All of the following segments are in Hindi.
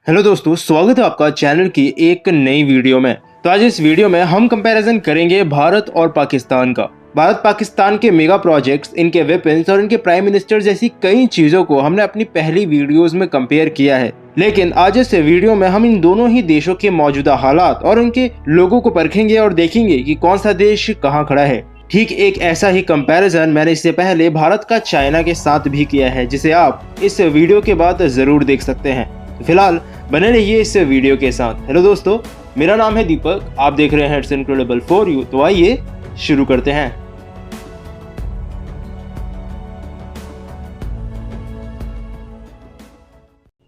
हेलो दोस्तों, स्वागत है आपका चैनल की एक नई वीडियो में। तो आज इस वीडियो में हम कंपैरिजन करेंगे भारत और पाकिस्तान का। भारत पाकिस्तान के मेगा प्रोजेक्ट्स, इनके वेपन्स और इनके प्राइम मिनिस्टर जैसी कई चीजों को हमने अपनी पहली वीडियोस में कंपेयर किया है। लेकिन आज इस वीडियो में हम इन दोनों ही देशों के मौजूदा हालात और उनके लोगों को परखेंगे और देखेंगे कि कौन सा देश कहाँ खड़ा है। ठीक एक ऐसा ही कंपैरिजन मैंने इससे पहले भारत का चाइना के साथ भी किया है, जिसे आप इस वीडियो के बाद जरूर देख सकते हैं। फिलहाल बने रहिए इस वीडियो के साथ। हेलो दोस्तों, मेरा नाम है दीपक, आप देख रहे हैं इट्स इनक्रेडिबल फॉर यू। तो आइए शुरू करते हैं।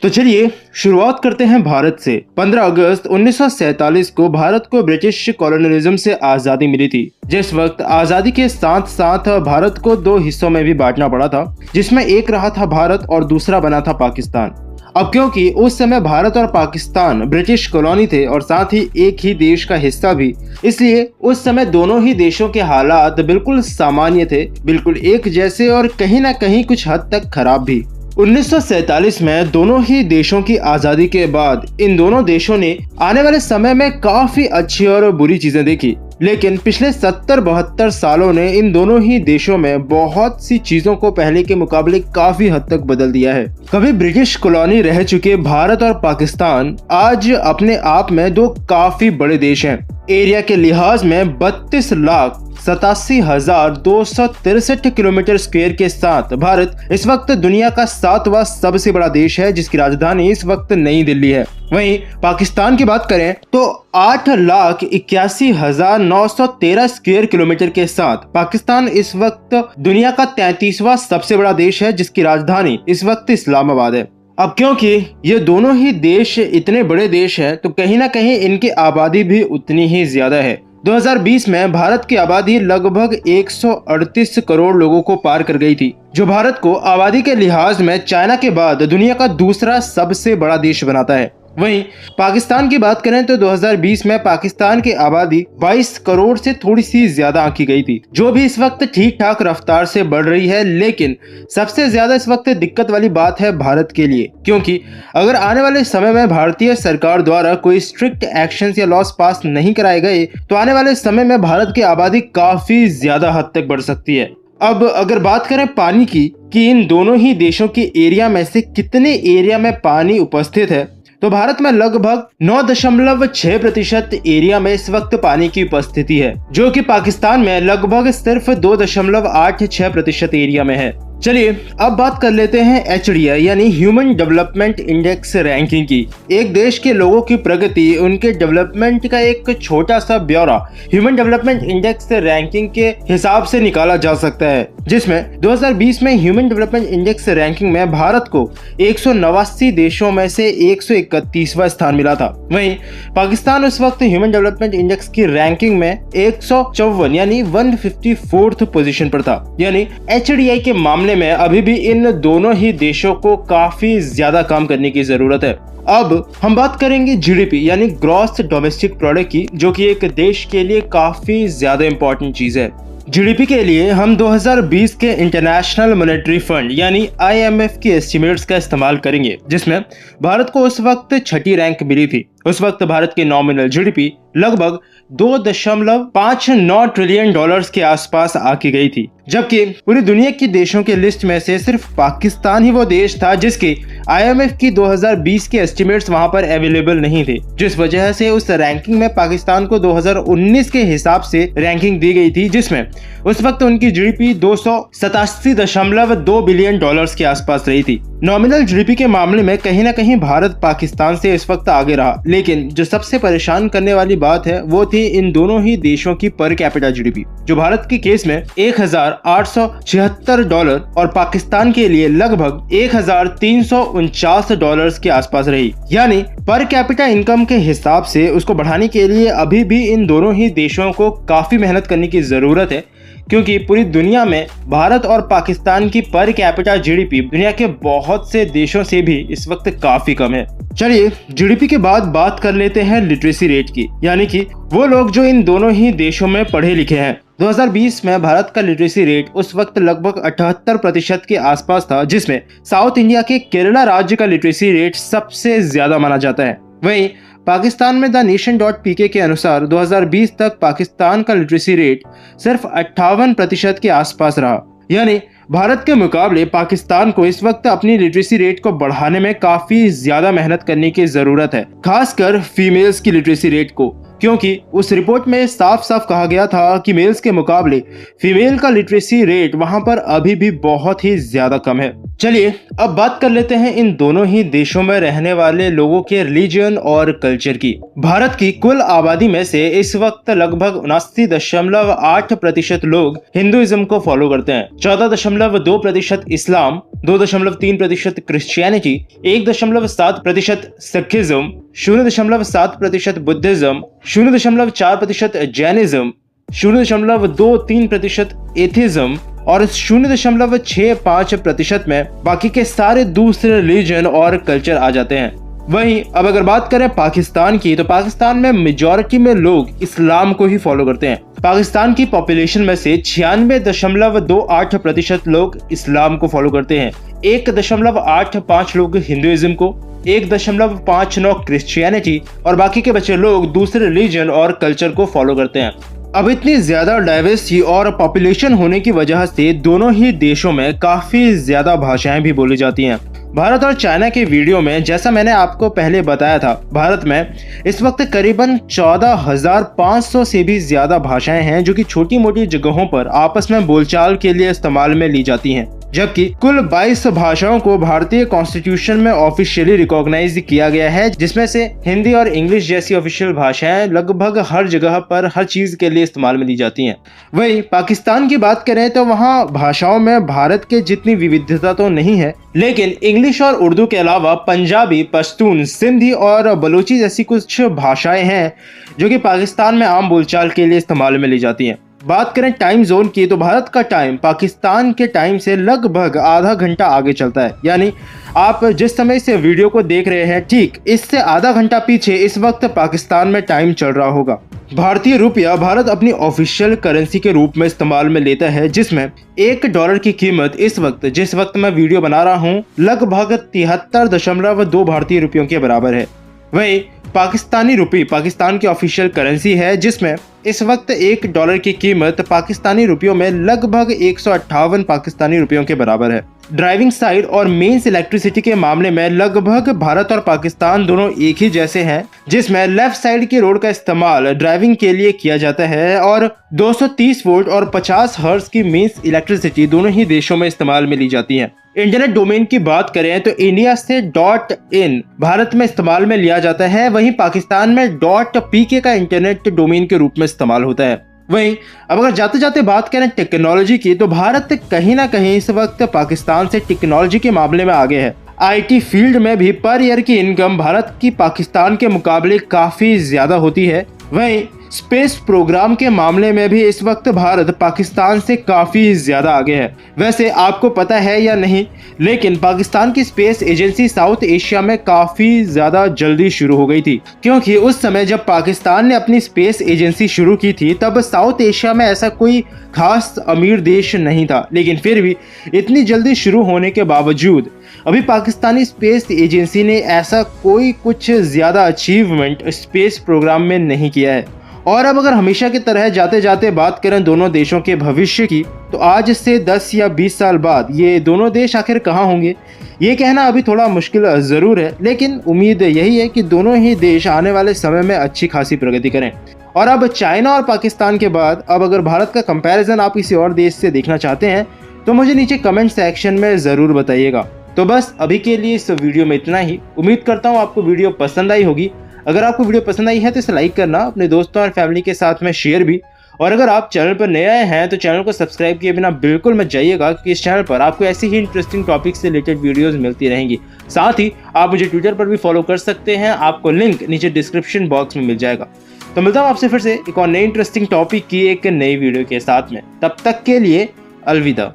तो चलिए शुरुआत करते हैं भारत से। 15 अगस्त 1947 को भारत को ब्रिटिश कॉलोनियलिज्म से आजादी मिली थी, जिस वक्त आजादी के साथ साथ भारत को दो हिस्सों में भी बांटना पड़ा था, जिसमें एक रहा था भारत और दूसरा बना था पाकिस्तान। अब क्योंकि उस समय भारत और पाकिस्तान ब्रिटिश कॉलोनी थे और साथ ही एक ही देश का हिस्सा भी, इसलिए उस समय दोनों ही देशों के हालात बिल्कुल सामान्य थे, बिल्कुल एक जैसे और कहीं ना कहीं कुछ हद तक खराब भी। 1947 में दोनों ही देशों की आजादी के बाद इन दोनों देशों ने आने वाले समय में काफी अच्छी और बुरी चीजें देखी, लेकिन पिछले 70-72 सालों ने इन दोनों ही देशों में बहुत सी चीजों को पहले के मुकाबले काफी हद तक बदल दिया है। कभी ब्रिटिश कॉलोनी रह चुके भारत और पाकिस्तान आज अपने आप में दो काफी बड़े देश हैं। एरिया के लिहाज में 32,87,263 किलोमीटर स्क्वायर के साथ भारत इस वक्त दुनिया का 7वां सबसे बड़ा देश है, जिसकी राजधानी इस वक्त नई दिल्ली है। वहीं पाकिस्तान की बात करें तो 8,81,913 स्क्वायर किलोमीटर के साथ पाकिस्तान इस वक्त दुनिया का 33वां सबसे बड़ा देश है, जिसकी राजधानी इस वक्त इस्लामाबाद है। अब क्योंकि ये दोनों ही देश इतने बड़े देश हैं, तो कहीं ना कहीं इनकी आबादी भी उतनी ही ज्यादा है। 2020 में भारत की आबादी लगभग 138 करोड़ लोगों को पार कर गई थी, जो भारत को आबादी के लिहाज में चाइना के बाद दुनिया का दूसरा सबसे बड़ा देश बनाता है। वहीं पाकिस्तान की बात करें तो 2020 में पाकिस्तान की आबादी 22 करोड़ से थोड़ी सी ज्यादा आंकी गई थी, जो भी इस वक्त ठीक ठाक रफ्तार से बढ़ रही है। लेकिन सबसे ज्यादा इस वक्त दिक्कत वाली बात है भारत के लिए, क्योंकि अगर आने वाले समय में भारतीय सरकार द्वारा कोई स्ट्रिक्ट एक्शन या लॉस पास नहीं कराए गए तो आने वाले समय में भारत की आबादी काफी ज्यादा हद तक बढ़ सकती है। अब अगर बात करें पानी की कि इन दोनों ही देशों के एरिया में से कितने एरिया में पानी उपस्थित है, तो भारत में लगभग 9.6% एरिया में इस वक्त पानी की उपस्थिति है, जो कि पाकिस्तान में लगभग सिर्फ 2.86% एरिया में है। चलिए अब बात कर लेते हैं HDI यानी ह्यूमन डेवलपमेंट इंडेक्स रैंकिंग की। एक देश के लोगों की प्रगति, उनके डेवलपमेंट का एक छोटा सा ब्यौरा ह्यूमन डेवलपमेंट इंडेक्स रैंकिंग के हिसाब से निकाला जा सकता है, जिसमें 2020 में ह्यूमन डेवलपमेंट इंडेक्स रैंकिंग में भारत को 189 देशों में से 131वां स्थान मिला था। वहीं पाकिस्तान उस वक्त ह्यूमन डेवलपमेंट इंडेक्स की रैंकिंग में 154 यानी 154th पोजीशन पर था। यानी HDI के मामले में अभी भी इन दोनों ही देशों को काफी ज्यादा काम करने की जरूरत है। अब हम बात करेंगे GDP यानी ग्रॉस डोमेस्टिक प्रोडक्ट की, जो कि एक देश के लिए काफी ज्यादा इंपॉर्टेंट चीज है। GDP के लिए हम 2020 के इंटरनेशनल मॉनेटरी फंड यानी IMF की एस्टिमेट्स का इस्तेमाल करेंगे, जिसमें भारत को उस वक्त 6ठी रैंक मिली थी। उस वक्त भारत की नॉमिनल GDP लगभग 2.59 ट्रिलियन डॉलर्स के आसपास आकी गई थी, जबकि पूरी दुनिया की देशों के लिस्ट में से सिर्फ पाकिस्तान ही वो देश था जिसके IMF की 2020 के एस्टिमेट्स वहां पर अवेलेबल नहीं थे, जिस वजह से उस रैंकिंग में पाकिस्तान को 2019 के हिसाब से रैंकिंग दी गई थी, जिसमें उस वक्त उनकी GDP 287.2 बिलियन डॉलर्स के आसपास रही थी। नॉमिनल GDP के मामले में कहीं ना कहीं भारत पाकिस्तान से इस वक्त आगे रहा, लेकिन जो सबसे परेशान करने वाली बात है वो थी इन दोनों ही देशों की पर कैपिटा GDP, जो भारत के केस में 1,876 डॉलर और पाकिस्तान के लिए लगभग 1,349 डॉलर्स के आसपास रही। यानी पर कैपिटा इनकम के हिसाब से उसको बढ़ाने के लिए अभी भी इन दोनों ही देशों को काफी मेहनत करने की जरूरत है, क्योंकि पूरी दुनिया में भारत और पाकिस्तान की पर कैपिटा GDP दुनिया के बहुत से देशों से भी इस वक्त काफी कम है। चलिए GDP के बाद बात कर लेते हैं लिटरेसी रेट की, यानी कि वो लोग जो इन दोनों ही देशों में पढ़े लिखे हैं। 2020 में भारत का लिटरेसी रेट उस वक्त लगभग 78% के आसपास था, जिसमें साउथ इंडिया के केरला राज्य का लिटरेसी रेट सबसे ज्यादा माना जाता है। वहीं पाकिस्तान में द नेशन.pk के अनुसार 2020 तक पाकिस्तान का लिटरेसी रेट सिर्फ 58% के आसपास रहा। यानी भारत के मुकाबले पाकिस्तान को इस वक्त अपनी लिटरेसी रेट को बढ़ाने में काफी ज्यादा मेहनत करने की जरूरत है, खासकर फीमेल्स की लिटरेसी रेट को, क्योंकि उस रिपोर्ट में साफ साफ कहा गया था कि मेल्स के मुकाबले फीमेल का लिटरेसी रेट वहां पर अभी भी बहुत ही ज्यादा कम है। चलिए अब बात कर लेते हैं इन दोनों ही देशों में रहने वाले लोगों के रिलीजन और कल्चर की। भारत की कुल आबादी में से इस वक्त लगभग 79.8% लोग हिंदुइज्म को फॉलो करते हैं, 14.2% इस्लाम, 2.3% Christianity, 1.7% Sikhism, 0.7% Buddhism, 0.4% Jainism, 0.23% atheism और 0.65% में बाकी के सारे दूसरे रिलीजन और कल्चर आ जाते हैं। वहीं अब अगर बात करें पाकिस्तान की, तो पाकिस्तान में मेजॉरिटी में लोग इस्लाम को ही फॉलो करते हैं। पाकिस्तान की पॉपुलेशन में से 96.28% लोग इस्लाम को फॉलो करते हैं, 1.85 लोग हिंदुइज्म को, 1.59 क्रिश्चियनिटी और बाकी के बचे लोग दूसरे रिलीजन और कल्चर को फॉलो करते हैं। अब इतनी ज्यादा डाइवर्सिटी और पॉपुलेशन होने की वजह से दोनों ही देशों में काफी ज्यादा भाषाएं भी बोली जाती हैं। भारत और चाइना के वीडियो में जैसा मैंने आपको पहले बताया था, भारत में इस वक्त करीबन 14,500 से भी ज्यादा भाषाएं हैं जो कि छोटी मोटी जगहों पर आपस में बोलचाल के लिए इस्तेमाल में ली जाती हैं, जबकि कुल 22 भाषाओं को भारतीय कॉन्स्टिट्यूशन में ऑफिशियली रिकॉग्नाइज किया गया है, जिसमें से हिंदी और इंग्लिश जैसी ऑफिशियल भाषाएं लगभग हर जगह पर हर चीज के लिए इस्तेमाल में ली जाती हैं। वहीं पाकिस्तान की बात करें तो वहां भाषाओं में भारत के जितनी विविधता तो नहीं है, लेकिन इंग्लिश और उर्दू के अलावा पंजाबी, पश्तून, सिंधी और बलूची जैसी कुछ भाषाएं हैं जो कि पाकिस्तान में आम बोलचाल के लिए इस्तेमाल में ली जाती हैं। बात करें टाइम जोन की, तो भारत का टाइम पाकिस्तान के टाइम से लगभग आधा घंटा आगे चलता है। यानी आप जिस समय से वीडियो को देख रहे हैं, ठीक इससे आधा घंटा पीछे इस वक्त पाकिस्तान में टाइम चल रहा होगा। भारतीय रुपया भारत अपनी ऑफिशियल करेंसी के रूप में इस्तेमाल में लेता है, जिसमें $1 की कीमत इस वक्त जिस वक्त मैं वीडियो बना रहा हूँ लगभग 73.2 भारतीय रुपयों के बराबर है। वहीं पाकिस्तानी रुपये पाकिस्तान की ऑफिशियल करेंसी है, जिसमें इस वक्त $1 की कीमत पाकिस्तानी रुपयों में लगभग 158 पाकिस्तानी रुपयों के बराबर है। ड्राइविंग साइड और मेंस इलेक्ट्रिसिटी के मामले में लगभग भारत और पाकिस्तान दोनों एक ही जैसे हैं, जिसमें लेफ्ट साइड की रोड का इस्तेमाल ड्राइविंग के लिए किया जाता है और 230 वोल्ट और 50 हर्ट्ज की मेंस इलेक्ट्रिसिटी दोनों ही देशों में इस्तेमाल में ली जाती है। इंटरनेट डोमेन की बात करें तो इंडिया से .in भारत में इस्तेमाल में लिया जाता है, वहीं पाकिस्तान में .pk का इंटरनेट डोमेन के रूप में इस्तेमाल होता है। वहीं अब अगर जाते जाते बात करें टेक्नोलॉजी की, तो भारत कहीं ना कहीं इस वक्त पाकिस्तान से टेक्नोलॉजी के मामले में आगे है। IT फील्ड में भी पर ईयर की इनकम भारत की पाकिस्तान के मुकाबले काफी ज्यादा होती है। वहीं स्पेस प्रोग्राम के मामले में भी इस वक्त भारत पाकिस्तान से काफी ज्यादा आगे है। वैसे आपको पता है या नहीं, लेकिन पाकिस्तान की स्पेस एजेंसी साउथ एशिया में काफी ज्यादा जल्दी शुरू हो गई थी, क्योंकि उस समय जब पाकिस्तान ने अपनी स्पेस एजेंसी शुरू की थी तब साउथ एशिया में ऐसा कोई खास अमीर देश नहीं था, लेकिन फिर भी इतनी जल्दी शुरू होने के बावजूद अभी पाकिस्तानी स्पेस एजेंसी ने ऐसा कोई कुछ ज्यादा अचीवमेंट स्पेस प्रोग्राम में नहीं किया है। और अब अगर हमेशा की तरह जाते जाते बात करें दोनों देशों के भविष्य की, तो आज से 10 या 20 साल बाद ये दोनों देश आखिर कहाँ होंगे, ये कहना अभी थोड़ा मुश्किल ज़रूर है, लेकिन उम्मीद यही है कि दोनों ही देश आने वाले समय में अच्छी खासी प्रगति करें। और अब चाइना और पाकिस्तान के बाद अब अगर भारत का कंपैरिजन आप किसी और देश से देखना चाहते हैं तो मुझे नीचे कमेंट सेक्शन में ज़रूर बताइएगा। तो बस अभी के लिए इस वीडियो में इतना ही। उम्मीद करता हूँ आपको वीडियो पसंद आई होगी। अगर आपको वीडियो पसंद आई है तो इसे लाइक करना, अपने दोस्तों और फैमिली के साथ में शेयर भी, और अगर आप चैनल पर नए आए हैं तो चैनल को सब्सक्राइब किए बिना बिल्कुल मत जाइएगा, क्योंकि इस चैनल पर आपको ऐसी ही इंटरेस्टिंग टॉपिक से रिलेटेड वीडियोस मिलती रहेंगी। साथ ही आप मुझे ट्विटर पर भी फॉलो कर सकते हैं, आपको लिंक नीचे डिस्क्रिप्शन बॉक्स में मिल जाएगा। तो मिलता हूँ आपसे फिर से एक और नई इंटरेस्टिंग टॉपिक की एक नई वीडियो के साथ में। तब तक के लिए अलविदा।